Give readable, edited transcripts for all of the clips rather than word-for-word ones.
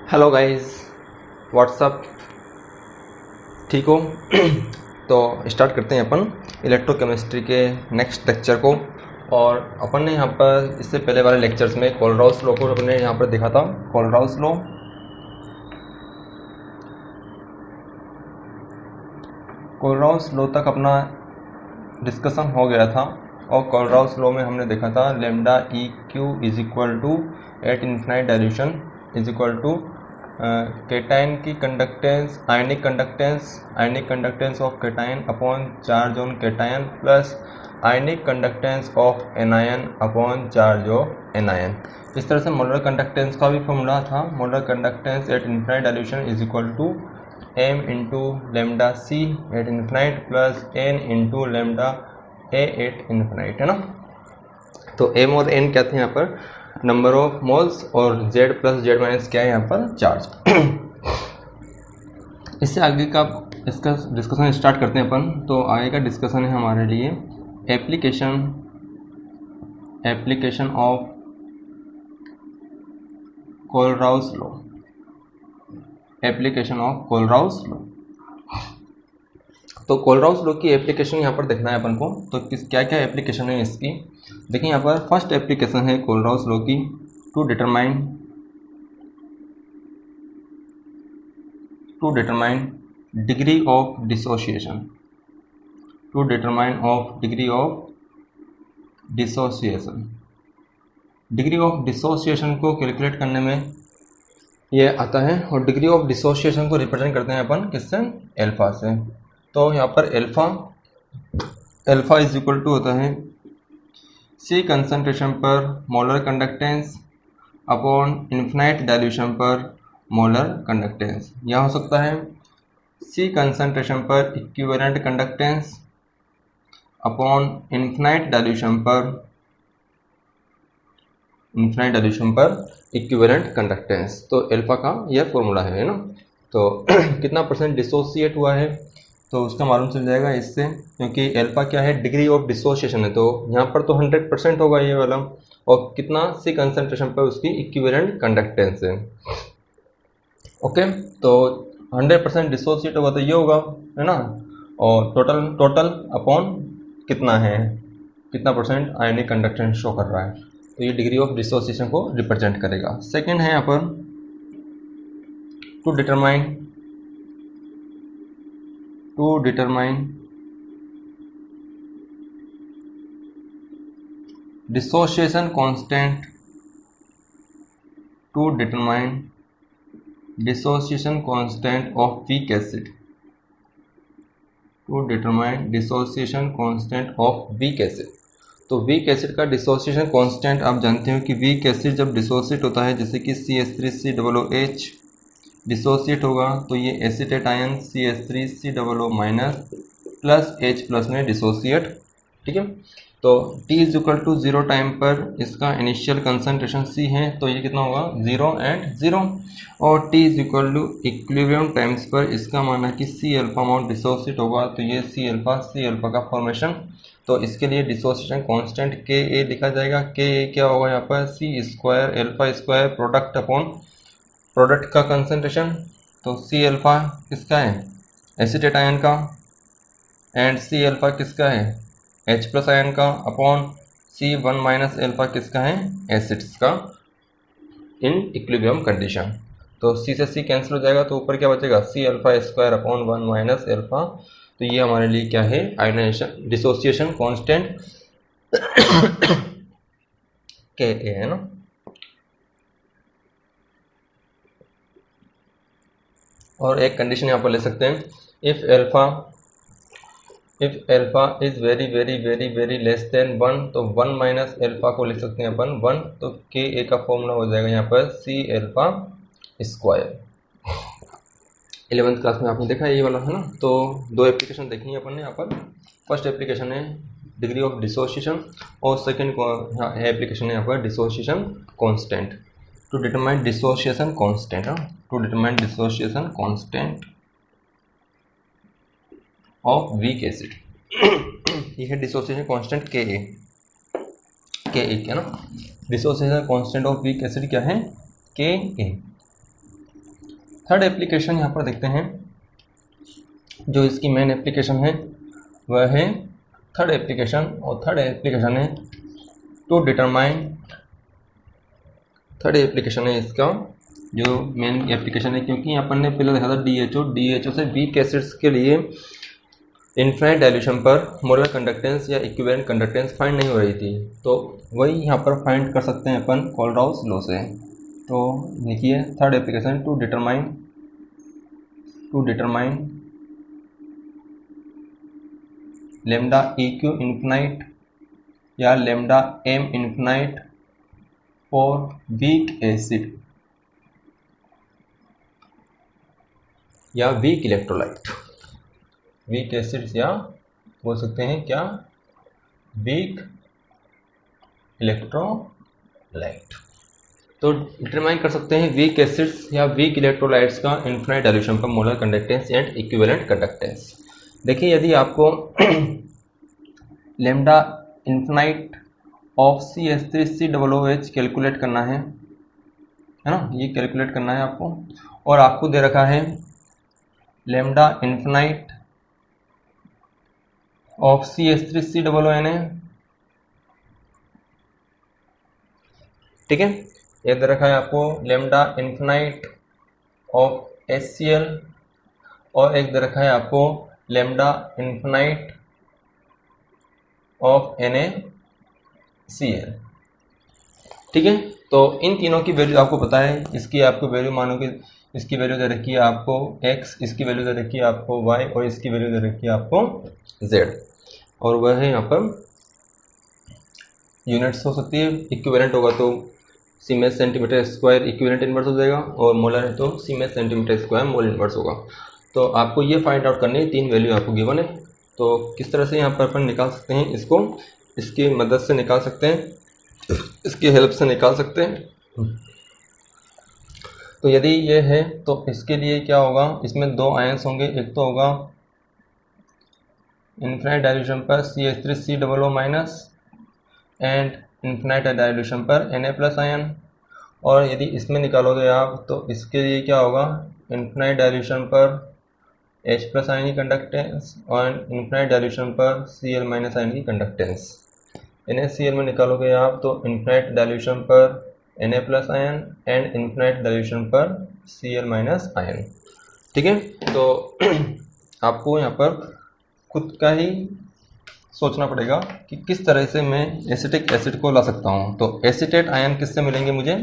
Hello guys, WhatsApp, ठीक हो? तो स्टार्ट करते हैं अपन इलेक्ट्रोकेमिस्ट्री के नेक्स्ट लेक्चर को। और अपन ने यहाँ पर इससे पहले वाले लेक्चर्स में कोलराउस लॉ को अपन ने यहाँ पर देखा था। कोलराउस लॉ तक अपना डिस्कशन हो गया था। और कोलराउस लॉ में हमने देखा था lambda e q is equal to at infinite dilution is equal to cation की conductance, ionic conductance of cation upon charge on cation plus ionic conductance of anion upon charge of anion. इस तरह से molar conductance का भी formula था। Molar conductance at infinite dilution is equal to m into lambda c at infinite plus n into lambda a at infinite, है ना। तो m और n क्या थे यहाँ पर? नंबर ऑफ मोल्स, और z प्लस z माइनस क्या है यहाँ पर? चार्ज। इससे आगे का इसका डिस्कशन स्टार्ट करते हैं अपन। तो आगे का डिस्कशन है हमारे लिए application of Kohlrausch law. Application of Kohlrausch law. तो कोलराउस लॉ की एप्लीकेशन यहाँ पर देखना है अपन को। तो क्या क्या एप्लीकेशन है इसकी, देखिए यहाँ पर फर्स्ट एप्लीकेशन है कोलराउस लॉ की to determine degree of dissociation. Degree of dissociation को कैलकुलेट करने में ये आता है। और डिग्री ऑफ डिसोसिएशन को रिप्रेजेंट करते हैं अपन किससे? एल्फा से। तो यहाँ पर एल्फा इज इक्वल टू होता है सी कंसंट्रेशन पर molar conductance upon infinite dilution पर मोलर कंडक्टेंस। यहाँ हो सकता है सी कंसंट्रेशन पर equivalent conductance upon infinite dilution पर इक्विवेलेंट कंडक्टेंस। तो एल्फा का यह फॉर्मूला है ना। तो कितना परसेंट डिसोसिएट हुआ है तो उसका मालूम चल जाएगा इससे, क्योंकि एल्फा क्या है? डिग्री ऑफ डिसोसिएशन है। तो यहाँ पर तो 100% होगा ये वाला। और कितना? सी कंसंट्रेशन पर उसकी इक्विवेलेंट कंडक्टेंस है। ओके, तो 100% डिसोसिएट होगा तो ये होगा, है ना। और टोटल अपॉन कितना है, कितना परसेंट आयनिक कंडक्टेंस शो कर रहा है, तो ये डिग्री ऑफ डिसोसिएशन को रिप्रेजेंट करेगा। सेकेंड है यहाँ पर to determine dissociation constant of weak acid. तो वीक एसिड का डिसोसिएशन कांस्टेंट आप जानते हो कि वीक एसिड जब डिसोसिएट होता है, जैसे कि CH3COOH डिसोसिएट होगा तो ये acetate ion CH3COO minus plus H plus में डिसोसिएट, ठीक है। तो T is equal to 0 time पर इसका इनिशियल कंसंट्रेशन C है, तो ये कितना होगा? 0 and 0। और T is equal to equilibrium times पर इसका माना कि C अल्फा अमाउंट डिसोसिएट होगा, तो ये C अल्फा का फॉर्मेशन। तो इसके लिए डिसोसिएशन कांस्टेंट Ka लिखा जाएगा। Ka क्या होगा यहाँ पर? C square alpha square product upon product का कंसंट्रेशन। तो C अल्फा किसका है? एसीटेट आयन का। एंड C अल्फा किसका है? H प्लस आयन का अपॉन C1 माइनस अल्फा किसका है? एसिड्स का इन इक्विलिब्रियम कंडीशन। तो C से C कैंसिल हो जाएगा, तो ऊपर क्या बचेगा? C alpha square upon 1 minus alpha. तो ये हमारे लिए क्या है? आयनाइजेशन डिसोसिएशन कांस्टेंट Ka है ना। और एक कंडीशन यहाँ पर ले सकते हैं, if alpha is very very very very less than 1, तो 1 माइनस अल्फा को लिख सकते हैं अपन 1। तो Ka का फॉर्मूला हो जाएगा यहाँ पर C alpha square. 11th class में आपने देखा ये वाला, है ना। तो दो एप्लीकेशन देखनी है अपन ने यहाँ पर। फर्स्ट एप्लीकेशन है डिग्री ऑफ डिसोसिएशन, और सेकेंड एप्लीकेशन है यहाँ पर dissociation constant to determine dissociation constant. Of weak acid. ये है डिसोसिएशन कांस्टेंट Ka, क्या ना। Dissociation constant of weak acid क्या है? Ka। थर्ड एप्लीकेशन यहाँ पर देखते हैं, जो इसकी मेन एप्लीकेशन है वह है थर्ड एप्लीकेशन, और थर्ड एप्लीकेशन है टू डिटरमाइन, थर्ड एप्लीकेशन है इसका जो मेन एप्लीकेशन है, क्योंकि अपन ने पहले देखा था डीएचओ से वीक एसिड्स के लिए इनफाइनाइट डाइल्यूशन पर मोलर कंडक्टेंस या इक्विवेलेंट कंडक्टेंस फाइंड नहीं हो रही थी, तो वही यहाँ पर फाइंड कर सकते हैं अपन कोलराउस लॉ से। तो देखिए third application to determine lambda EQ infinite या lambda M infinite for weak acid या वीक इलेक्ट्रोलाइट, वीक एसिड्स या बोल सकते हैं क्या, वीक इलेक्ट्रोलाइट। तो डिटरमाइन कर सकते हैं वीक एसिड्स या वीक इलेक्ट्रोलाइट्स का इनफाइनाइट डाइल्यूशन पर molar conductance and equivalent conductance. देखिए यदि आपको lambda infinite of CH3COOH calculate करना है ना, ये कैलकुलेट करना है आपको, और आपको दे रखा है लेमडा इन्फिनाइट ऑफ CH3COONA, ठीक है, ये दे रखा है आपको लेमडा इन्फिनाइट ऑफ HCl, और एक दे रखा है आपको लेमडा इन्फिनाइट ऑफ NaCl, ठीक है। तो इन तीनों की वैल्यू आपको पता है, इसकी आपको वैल्यू मानो कि इसकी वैल्यू दे रखी है आपको x, इसकी वैल्यू दे रखी है आपको y, और इसकी वैल्यू दे रखी है आपको z, और वह है यहाँ पर यूनिट्स हो सकती है। इक्विवेलेंट होगा तो siemens centimetre square equivalent inverse हो जाएगा, और मोलर है तो siemens centimetre square mole inverse होगा। तो आपको ये फाइंड आउट करनी है, तीन वैल्यू आपको गिवन है, तो किस तरह से यहाँ पर अपन निकाल सकते हैं इसको, इसकी मदद से निकाल सकते हैं, इसकी हेल्प से निकाल सकते हैं। तो यदि ये है तो इसके लिए क्या होगा, इसमें दो आयंस होंगे, एक तो होगा इनफिनाइट डाइल्यूशन पर CH3COO- एंड इनफिनाइट डाइल्यूशन पर Na+ आयन, और यदि इसमें निकालोगे आप तो इसके लिए क्या होगा, इनफिनाइट डाइल्यूशन पर H+ आयन की कंडक्टेंस और इनफिनाइट डाइल्यूशन पर Cl- आयन की कंडक्टेंस। NaCl में निकालोगे आप तो इनफिनाइट डाइल्यूशन पर Na+ ion and infinite dilution पर Cl- आयन, ठीक है। तो आपको यहाँ पर खुद का ही सोचना पड़ेगा कि किस तरह से मैं एसिटिक एसिड को ला सकता हूँ। तो एसीटेट आयन किससे मिलेंगे मुझे,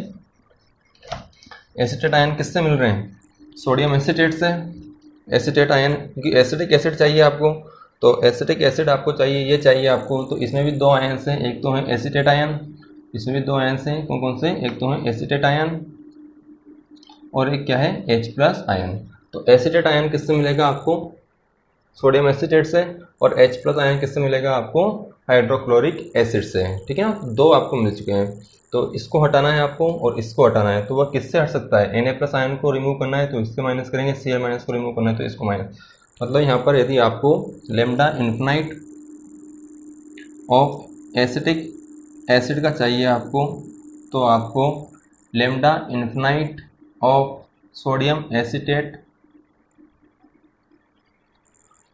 एसीटेट आयन किससे मिल रहे हैं, सोडियम एसीटेट से, एसीटेट आयन, क्योंकि एसिटिक एसिड चाहिए आपको, तो एसिटिक एसिड आपको चाहिए, ये चाहिए आपको, तो इसमें भी दो आयन हैं, एक तो है एसीटेट आयन, इसमें भी दो आयन हैं, कौन कौन से, एक तो है एसीटेट आयन और एक क्या है H+ आयन। तो एसीटेट आयन किससे मिलेगा आपको, सोडियम एसीटेट से, और H+ आयन किससे मिलेगा आपको, हाइड्रोक्लोरिक एसिड से, ठीक है ना। दो आपको मिल चुके हैं, तो इसको हटाना है आपको और इसको हटाना है, तो वह किससे हट सकता है, Na+ आयन को रिमूव करना है तो इससे माइनस करेंगे, Cl- को रिमूव करना है तो इसको माइनस। मतलब यहाँ पर यदि आपको lambda infinite of acetic acid का चाहिए आपको, तो आपको lambda infinite of sodium acetate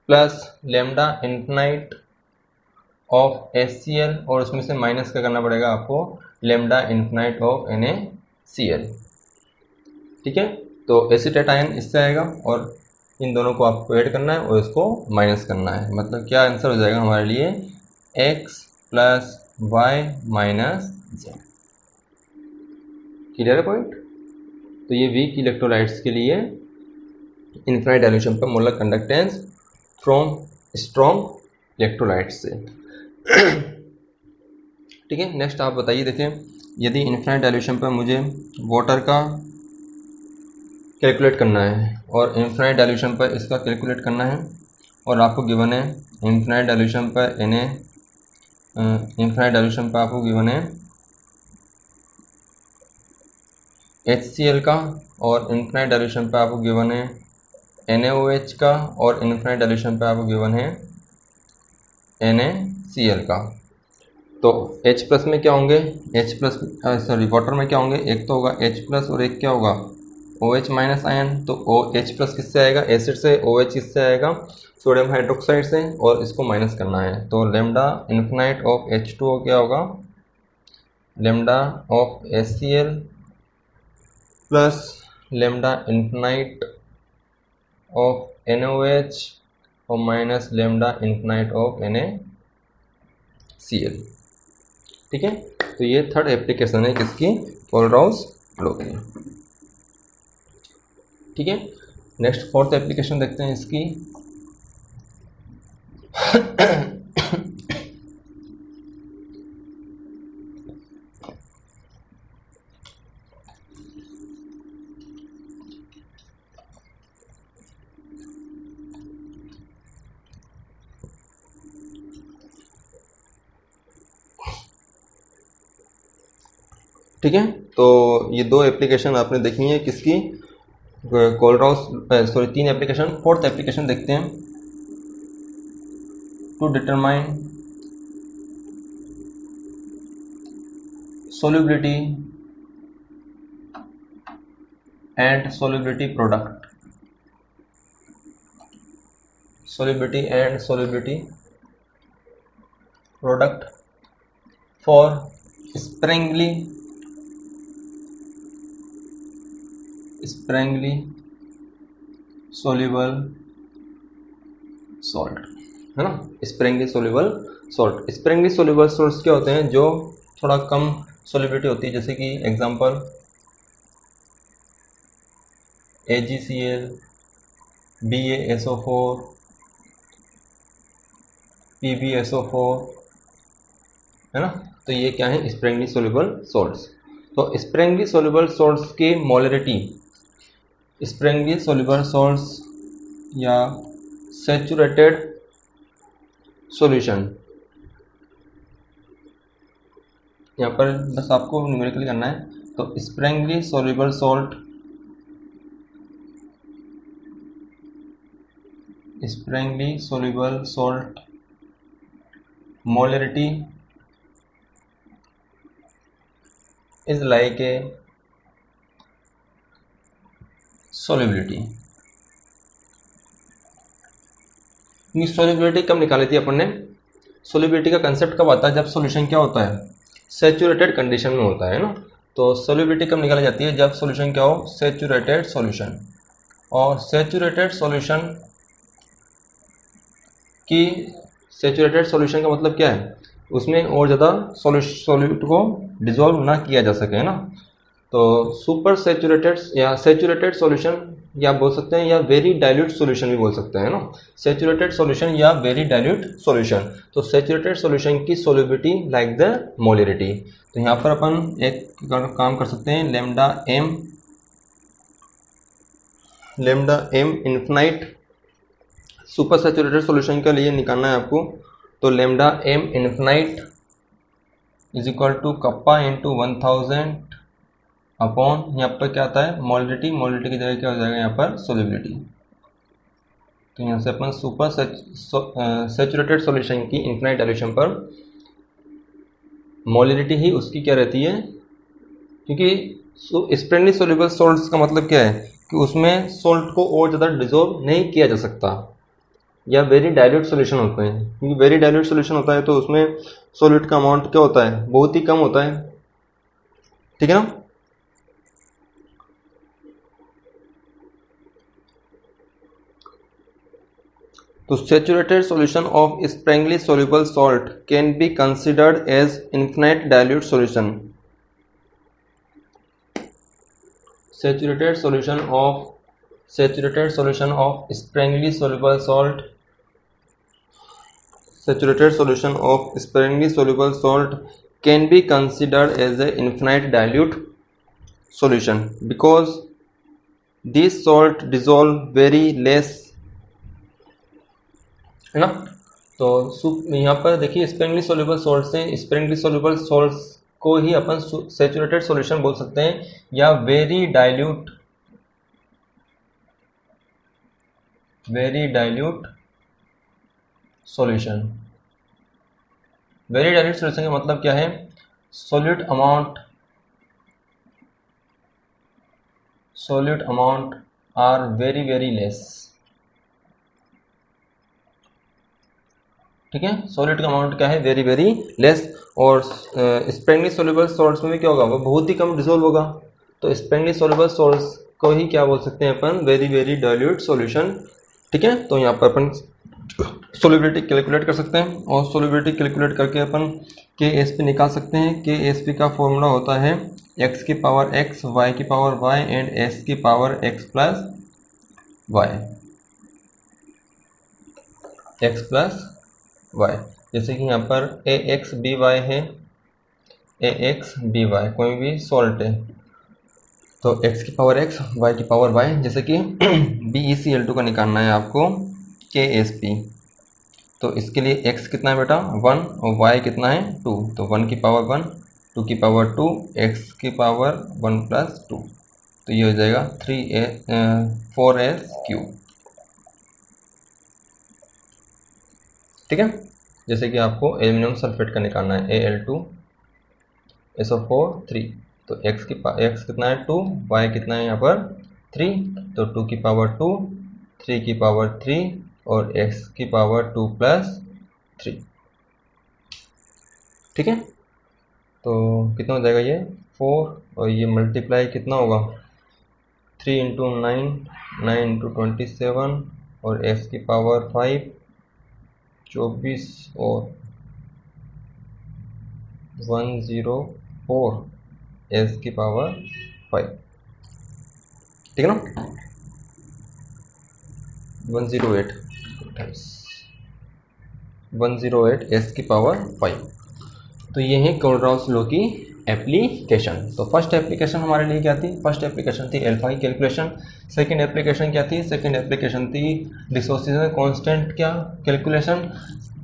plus lambda infinite of HCl, और उसमें से माइनस क्या करना पड़ेगा आपको, लेमडा इन्फिनाइट ऑफ NaCl, ठीक है। तो एसीटेट आयन इससे आएगा और इन दोनों को आपको ऐड करना है और इसको माइनस करना है, मतलब क्या आंसर हो जाएगा हमारे लिए, x + y - z। क्लियर है पॉइंट। तो ये वीक इलेक्ट्रोलाइट्स के लिए इनफिनाइट डाइल्यूशन पर molar conductance from strong electrolytes से, ठीक है। नेक्स्ट आप बताइए, देखिए यदि इनफिनाइट डाइल्यूशन पर मुझे वाटर का कैलकुलेट करना है और इनफिनाइट डाइल्यूशन पर इसका कैलकुलेट करना है, और आपको गिवन है इनफिनाइट डाइल्यूशन पर इनफिनाइट डाइल्यूशन पर आपको गिवन है HCl का, और इनफिनाइट डाइल्यूशन पर आपको गिवन है NaOH का, और इनफिनाइट डाइल्यूशन पर आपको गिवन है NaCl का। तो H+ में क्या होंगे, वाटर में क्या होंगे, एक तो होगा H+ और एक क्या होगा OH माइनस आयन, तो OH प्लस किससे आएगा, एसिड से, OH किससे आएगा, सोडियम हाइड्रोक्साइड से, और इसको माइनस करना है। तो लेमडा इन्फिनाइट ऑफ H2O क्या होगा, lambda of HCl plus lambda infinite of NaOH और minus lambda infinite of NaCl। ठीक है, तो ये थर्ड एप्लीकेशन है किसकी, कोलराउस लॉ की। ठीक है, नेक्स्ट फोर्थ एप्लीकेशन देखते हैं इसकी। ठीक है, तो ये दो एप्लीकेशन आपने देखनी है किसकी, Kohlrausch, sorry 3 application. Fourth application देखते हैं, to determine solubility and solubility product, solubility and solubility product for sparingly soluble salt, है ना, sparingly soluble salt। sparingly soluble salts क्या होते हैं, जो थोड़ा कम solubility होती है, जैसे कि एग्जांपल AgCl, BaSO4, PbSO4, है ना, तो ये क्या है, sparingly soluble salts। तो sparingly soluble salts की मोलरिटी, sparingly soluble salts या सैचुरेटेड सॉल्यूशन, यहाँ पर बस आपको न्यूमेरिकली करना है। तो sparingly soluble salt, sparingly soluble salt molarity is like a solubility। solubility कब निकाली थी अपन ने, solubility का कंसेप्ट कब आता है, जब सॉल्यूशन क्या होता है, सैचुरेटेड कंडीशन में होता है ना। तो solubility कब निकाली जाती है, जब सॉल्यूशन क्या हो, सैचुरेटेड सॉल्यूशन। और सैचुरेटेड सॉल्यूशन की, सैचुरेटेड सॉल्यूशन का मतलब क्या है, उसमें और ज़्यादा सॉल्यूट को डिसॉल्व ना किया जा सके, है ना। तो सुपर सैचुरेटेड या सैचुरेटेड सॉल्यूशन या बोल सकते हैं, या वेरी डाइल्यूट सॉल्यूशन भी बोल सकते हैं ना, सैचुरेटेड सॉल्यूशन या वेरी डाइल्यूट सॉल्यूशन। तो सैचुरेटेड सॉल्यूशन की सॉल्युबिलिटी लाइक द मोलरिटी। तो यहाँ पर अपन एक काम कर सकते हैं, lambda M infinite super saturated solution के लिए निकालना है आपको। तो lambda M infinite is equal to kappa into 1000 upon, यहाँ पर क्या आता है, मोलरिटी, मोलरिटी की जगह क्या हो जाएगा यहाँ पर, सोल्युबिलिटी। तो यहाँ से अपन सुपर सैचुरेटेड सॉल्यूशन की इन्फिनाइट डाइल्यूशन पर मोलरिटी ही उसकी क्या रहती है, क्योंकि स्प्रेडली सोल्यूबल सॉल्ट्स का मतलब क्या है कि उसमें सॉल्ट को और ज़्यादा डिसॉल्व नहीं किया जा सकता, या वेरी डाइल्यूट सॉल्यूशन होते हैं। क्योंकि वेरी डाइल्यूट सॉल्यूशन होता है तो उसमें सॉल्यूट का अमाउंट क्या होता है, बहुत ही कम होता है। ठीक है ना। तो saturated solution of sparingly soluble salt can be considered as infinite dilute solution. Saturated solution of sparingly soluble salt, saturated solution of sparingly soluble salt can be considered as an infinite dilute solution because these salt dissolve very less, है ना। तो यहाँ पर देखिए sparingly soluble salt से sparingly soluble salts को ही अपन saturated solution बोल सकते हैं, या very dilute solution. Very dilute solution का मतलब क्या है, solute solute amount are very very less। ठीक है, सॉलिड का अमाउंट क्या है, वेरी वेरी लेस। और स्प्रेंगली सोल्यूबल सॉल्ट्स में भी क्या होगा, वो बहुत ही कम डिसोल्व होगा। तो स्प्रेंगली सोल्यूबल सॉल्ट्स को ही क्या बोल सकते हैं अपन, वेरी वेरी डाइल्यूट सॉल्यूशन। ठीक है, तो यहाँ पर अपन सोल्युबिलिटी कैलकुलेट कर सकते हैं, और सोल्युबिलिटी कैलकुलेट करके अपन के एस पी निकाल सकते हैं। के एस पी का फॉर्मूला होता है एक्स की पावर एक्स, वाई की पावर वाई एंड एस की power x plus y, x plus y. जैसे कि यहाँ पर ए एक्स बी वाई है, ए एक्स बी वाई कोई भी सॉल्ट है, तो एक्स की पावर एक्स, वाई की पावर वाई। जैसे कि BeCl2 का निकालना है आपको KSP, तो इसके लिए x कितना है बेटा 1 और y कितना है 2, तो 1 की पावर 1, 2 की पावर 2, x की पावर 1 प्लस 2, तो ये हो जाएगा 4s क्यूब। ठीक है, जैसे कि आपको एल्यूमिनियम सल्फेट का निकालना है Al2SO4 3, तो x कितना है 2, y कितना है यहाँ पर 3, तो 2 की पावर 2, 3 की पावर 3 और x की पावर 2 प्लस 3। ठीक है, तो कितना हो जाएगा ये 4, और ये मल्टीप्लाई कितना होगा 3 इंटू 9, 9 इंटू 27 और x की पावर 5 24 और 104 s की पावर 5। ठीक है ना, 108 s की पावर 5। तो ये है कोलराउस लॉ की एप्लीकेशन। तो फर्स्ट एप्लीकेशन हमारे लिए क्या थी, फर्स्ट एप्लीकेशन थी अल्फा की कैलकुलेशन। सेकंड एप्लीकेशन क्या थी, सेकंड एप्लीकेशन थी डिसोसिएशन कांस्टेंट क्या कैलकुलेशन।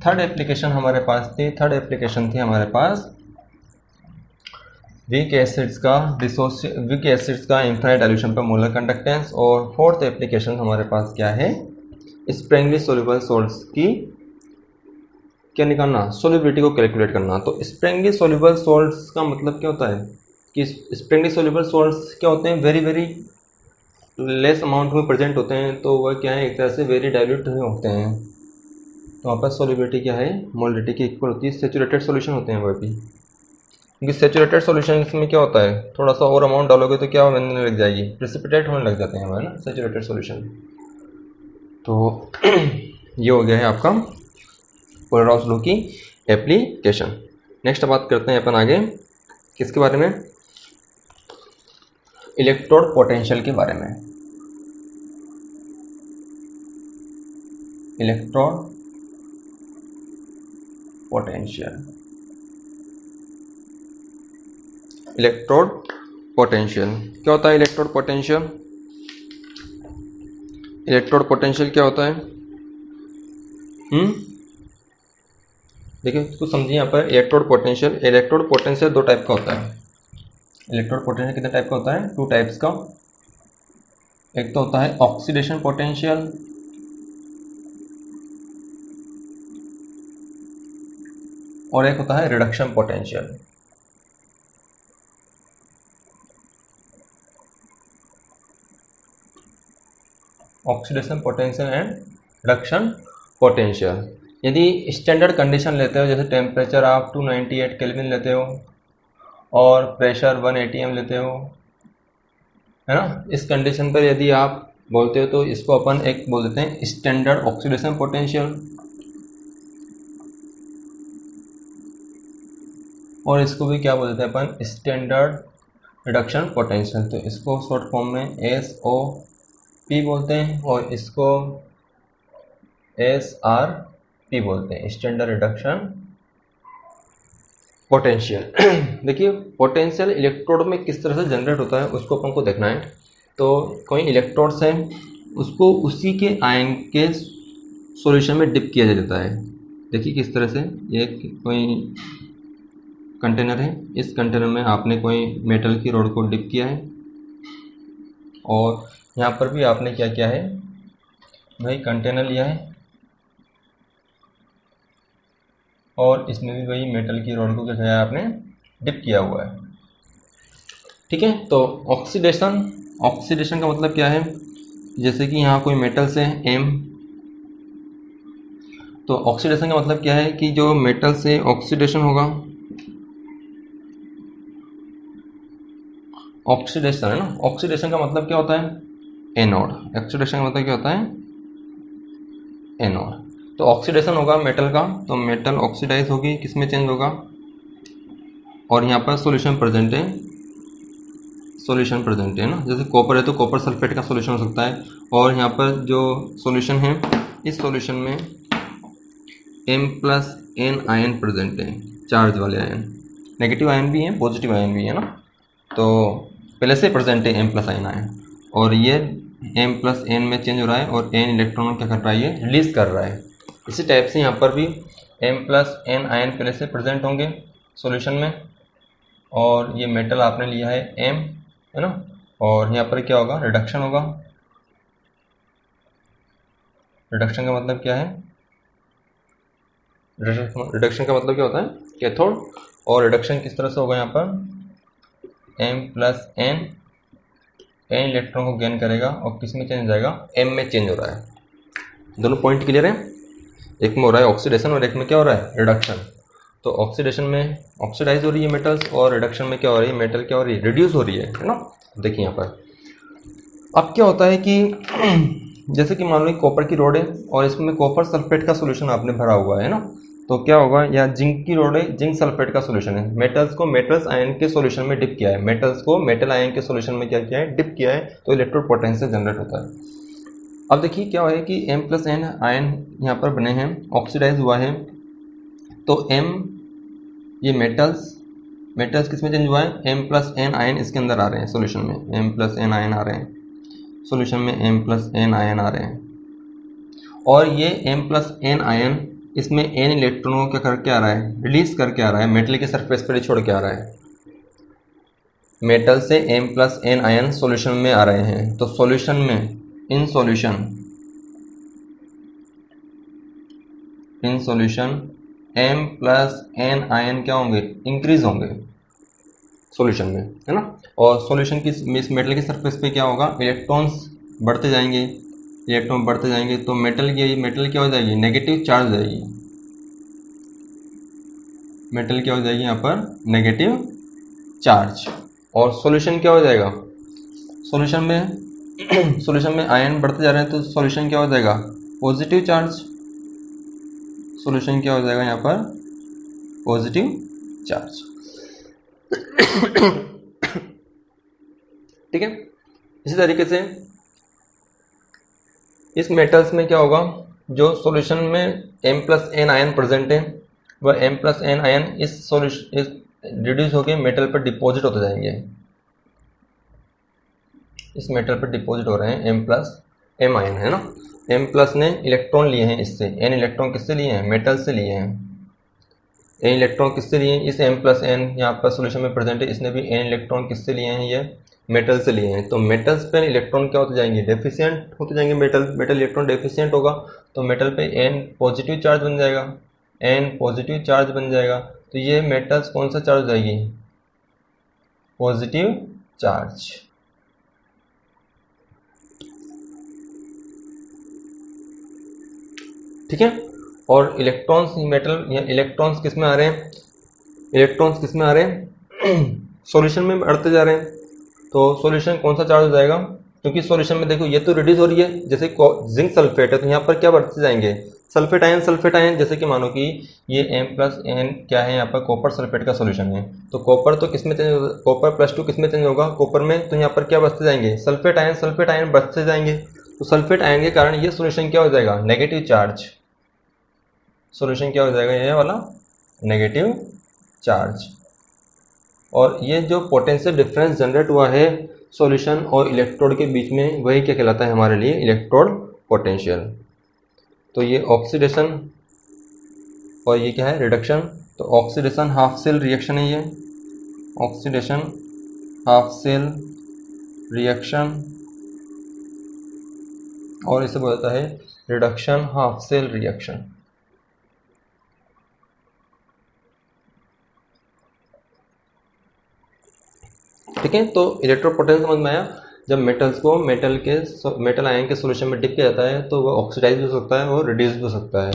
थर्ड एप्लीकेशन हमारे पास थी, थर्ड एप्लीकेशन थी हमारे पास वीक एसिड्स का इनफाइनाइट डाइल्यूशन पर मोलर कंडक्टेंस। और फोर्थ एप्लीकेशन हमारे पास क्या है, स्प्रेंगली सोल्यूबल सॉल्ट्स की क्या निकालना, सोल्युबिलिटी को कैलकुलेट करना। तो स्प्रेंगली सोल्यूबल सॉल्ट्स का मतलब क्या होता है कि स्प्रेंगली सोल्यूबल सॉल्ट्स क्या होते हैं, वेरी वेरी लेस अमाउंट में प्रेजेंट होते हैं, तो वह क्या है एक तरह से वेरी डाइल्यूट होते हैं। तो वहाँ पर सोल्युबिलिटी क्या है, मोलिडिटी की इक्वल होती है। सेचुरेटेड सॉल्यूशन होते हैं वह भी, क्योंकि सेचुरेटेड सॉल्यूशन में क्या होता है, थोड़ा सा और अमाउंट डालोगे तो क्या बनने लग जाएगी, प्रेसिपिटेट होने लग जाते हैं हमारे ना सेचुरेटेड सॉल्यूशन। तो ये हो गया है आपका कोलराउस लॉ की एप्लीकेशन। नेक्स्ट बात करते हैं अपन आगे किसके बारे में, इलेक्ट्रोड पोटेंशियल के बारे में। इलेक्ट्रोड पोटेंशियल, इलेक्ट्रोड पोटेंशियल क्या होता है, इलेक्ट्रोड पोटेंशियल, इलेक्ट्रोड पोटेंशियल क्या होता है, देखिए इसको समझिए यहाँ पर। इलेक्ट्रोड पोटेंशियल दो टाइप का होता है। इलेक्ट्रोड पोटेंशियल कितने टाइप का होता है, 2 टाइप्स का। एक तो होता है ऑक्सीडेशन पोटेंशियल, और एक होता है reduction potential. Oxidation potential and reduction potential. यदि स्टैंडर्ड कंडीशन लेते हो, जैसे टेम्परेचर आप 298 केल्विन लेते हो और प्रेशर 1 atm लेते हो, है ना, इस कंडीशन पर यदि आप बोलते हो तो इसको अपन एक बोल देते हैं स्टैंडर्ड ऑक्सीडेशन पोटेंशियल, और इसको भी क्या बोल देते हैं अपन स्टैंडर्ड रिडक्शन पोटेंशियल। तो इसको शॉर्ट फॉर्म में SOP बोलते हैं, और इसको SRP बोलते हैं, स्टैंडर्ड रिडक्शन पोटेंशियल। देखिए पोटेंशियल इलेक्ट्रोड में किस तरह से जनरेट होता है उसको अपन को देखना है। तो कोई इलेक्ट्रोड्स हैं, उसको उसी के आयन के सॉल्यूशन में डिप किया जाता है। देखिए किस तरह से, ये कोई कंटेनर है, इस कंटेनर में आपने कोई मेटल की रॉड को डिप किया है, और यहाँ पर भी आपने क्या किया है भाई, कंटेनर लिया है और इसमें भी वही मेटल की रॉड को क्या किया है आपने, डिप किया हुआ है। ठीक है, तो ऑक्सीडेशन ऑक्सीडेशन का मतलब क्या है, जैसे कि यहाँ कोई मेटल्स है M, तो ऑक्सीडेशन का मतलब क्या है कि जो मेटल से ऑक्सीडेशन होगा, ऑक्सीडेशन है ना, ऑक्सीडेशन का मतलब क्या होता है एनोड, ऑक्सीडेशन का मतलब क्या होता है एनोड। तो ऑक्सीडेशन होगा मेटल का, तो मेटल ऑक्सीडाइज होगी, किस में चेंज होगा, और यहाँ पर सॉल्यूशन प्रेजेंट है, सॉल्यूशन प्रेजेंट है ना, जैसे कॉपर है तो कॉपर सल्फेट का सॉल्यूशन हो सकता है, और यहाँ पर जो सॉल्यूशन है इस सॉल्यूशन में M+N आयन प्रेजेंट है, चार्ज वाले आयन, नेगेटिव आयन भी हैं पॉजिटिव आयन भी है ना, तो पहले से प्रेजेंट है M+N आयन, और ये M+N में चेंज हो रहा है और N इलेक्ट्रॉन क्या कर रहा है, ये रिलीज कर रहा है। इसी टाइप से यहाँ पर भी M+N आयन पहले से प्रेजेंट होंगे सॉल्यूशन में, और ये मेटल आपने लिया है M है ना, और यहाँ पर क्या होगा, रिडक्शन होगा। रिडक्शन का मतलब क्या है, रिडक्शन का मतलब क्या होता है कैथोड, और रिडक्शन किस तरह से होगा, यहाँ पर M+N N इलेक्ट्रॉन को गेन करेगा और किस में चेंज हो जाएगा, M में चेंज हो रहा है। दोनों पॉइंट क्लियर है, एक में हो रहा है ऑक्सीडेशन और एक में क्या हो रहा है रिडक्शन। तो ऑक्सीडेशन में ऑक्सीडाइज हो रही है मेटल्स, और रिडक्शन में क्या हो रही है, मेटल क्या हो रही है, रिड्यूस हो रही है ना। देखिए यहाँ पर अब क्या होता है कि जैसे कि मान लो कॉपर की रोड है और इसमें कॉपर सल्फेट का सॉल्यूशन आपने भरा हुआ है ना, तो क्या होगा, या जिंक की रोड है, जिंक सल्फेट का सॉल्यूशन है, मेटल्स को मेटल्स आयन के सॉल्यूशन में डिप किया है, मेटल्स को मेटल आयन के सॉल्यूशन में क्या किया है, डिप किया है, तो इलेक्ट्रोड पोटेंशियल जनरेट होता है। अब देखिए क्या है कि M+N आयन यहाँ पर बने हैं, ऑक्सीडाइज हुआ है, तो M ये मेटल्स किस में चेंज हुआ है, M+N आयन इसके अंदर आ रहे हैं सॉल्यूशन में, M+N आयन आ रहे हैं सॉल्यूशन में, M+N आयन आ रहे हैं, और ये M+N आयन इसमें N इलेक्ट्रॉनों क्या करके आ रहा है, रिलीज करके आ रहा है, मेटल के सरफेस पर छोड़ के आ रहा है। मेटल से M+N आयन सॉल्यूशन में आ रहे हैं, तो सॉल्यूशन में इन सॉल्यूशन M+N आयन क्या होंगे, इंक्रीज होंगे सॉल्यूशन में है ना, और सॉल्यूशन की इस मेटल के सरफेस पे क्या होगा, इलेक्ट्रॉन्स बढ़ते जाएंगे, इलेक्ट्रॉन बढ़ते जाएंगे, तो मेटल क्या हो जाएगी, नेगेटिव चार्ज हो जाएगी, मेटल क्या हो जाएगी यहाँ पर, नेगेटिव चार्ज, और सॉल्यूशन क्या हो जाएगा, सॉल्यूशन में आयन बढ़ते जा रहे हैं, तो सॉल्यूशन क्या हो जाएगा, पॉजिटिव चार्ज, सॉल्यूशन क्या हो जाएगा यहाँ पर, पॉजिटिव चार्ज। ठीक है, इसी तरीके से इस मेटल्स में क्या होगा, जो सॉल्यूशन में M+N आयन प्रेजेंट है, वह M+N आयन इस सॉल्यूशन रिड्यूस होकर मेटल पर डिपॉजिट होते जाएंगे, इस मेटल पर डिपॉजिट हो रहे हैं M+M आयन है ना। M+ ने इलेक्ट्रॉन लिए हैं इससे, N इलेक्ट्रॉन किससे लिए हैं, मेटल से लिए हैं, N इलेक्ट्रॉन किससे लिए हैं, इस M+N यहाँ पर सॉल्यूशन में प्रेजेंट है, इसने भी N इलेक्ट्रॉन किससे लिए हैं, ये मेटल से लिए हैं, तो मेटल्स पे इलेक्ट्रॉन क्या होते जाएंगे, डेफिशिएंट होते जाएंगे, मेटल इलेक्ट्रॉन डेफिशिएंट होगा, तो मेटल पे N पॉजिटिव चार्ज बन जाएगा, N पॉजिटिव चार्ज बन जाएगा, तो ये मेटल्स कौन सा चार्ज हो जाएगी, पॉजिटिव चार्ज। ठीक है, और इलेक्ट्रॉन्स मेटल या इलेक्ट्रॉन्स किस में आ रहे हैं, इलेक्ट्रॉन्स किस में आ रहे हैं, सॉल्यूशन में बढ़ते जा रहे हैं, तो सॉल्यूशन कौन सा चार्ज हो जाएगा, क्योंकि सॉल्यूशन में देखो ये तो रिड्यूस हो रही है, जैसे जिंक सल्फेट है तो यहाँ पर क्या बढ़ते जाएंगे, सल्फेट आयन, जैसे कि मानो कि ये M+N क्या है, यहाँ पर कॉपर सल्फेट का सॉल्यूशन है, तो कॉपर तो किस में चेंज होगा, कॉपर +2 किस में चेंज होगा, कॉपर में, तो यहाँ पर क्या बढ़ते जाएंगे, सल्फेट आयन बढ़ते जाएंगे, तो सल्फेट आयन के कारण ये सॉल्यूशन क्या हो जाएगा, नेगेटिव चार्ज, सॉल्यूशन क्या हो जाएगा, ये वाला नेगेटिव चार्ज। और ये जो पोटेंशियल डिफरेंस जनरेट हुआ है सॉल्यूशन और इलेक्ट्रोड के बीच में, वही क्या कहलाता है हमारे लिए, इलेक्ट्रोड पोटेंशियल। तो ये ऑक्सीडेशन और ये क्या है, रिडक्शन। तो ऑक्सीडेशन हाफ सेल रिएक्शन है, ये ऑक्सीडेशन हाफ सेल रिएक्शन, और इसे बोलता है रिडक्शन हाफ सेल रिएक्शन। ठीक है, तो इलेक्ट्रोड पोटेंशियल समझ में आया। जब मेटल्स को मेटल आयन के सॉल्यूशन में डिप किया जाता है तो वो ऑक्सीडाइज भी हो सकता है और रिड्यूस भी हो सकता है।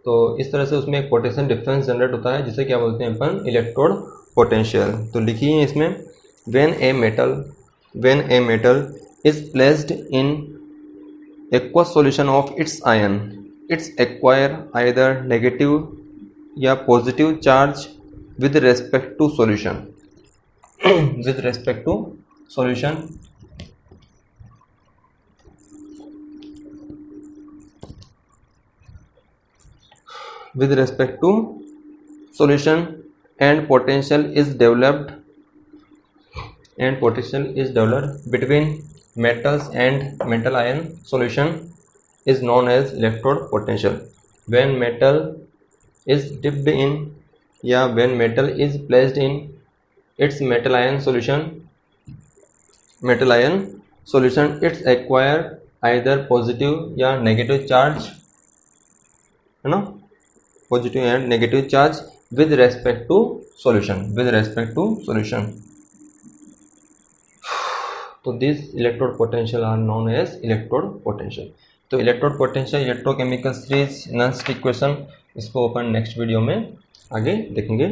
तो इस तरह से उसमें एक पोटेंशियल डिफरेंस जनरेट होता है जिसे क्या बोलते हैं अपन, इलेक्ट्रोड पोटेंशियल। तो लिखिए इसमें, when a metal is placed in aqueous solution of its ion, it's acquire either negative या positive charge with respect to solution with respect to solution and potential is developed between metals and metal ion solution is known as electrode potential. When metal is dipped in या when metal is placed in its metal ion solution it's acquire either positive या negative charge, है ना, positive and negative charge with respect to solution. तो this electrode potential are known as electrode potential. तो electrode potential electrochemical series next equation, इसको अपन next video में आगे देखेंगे।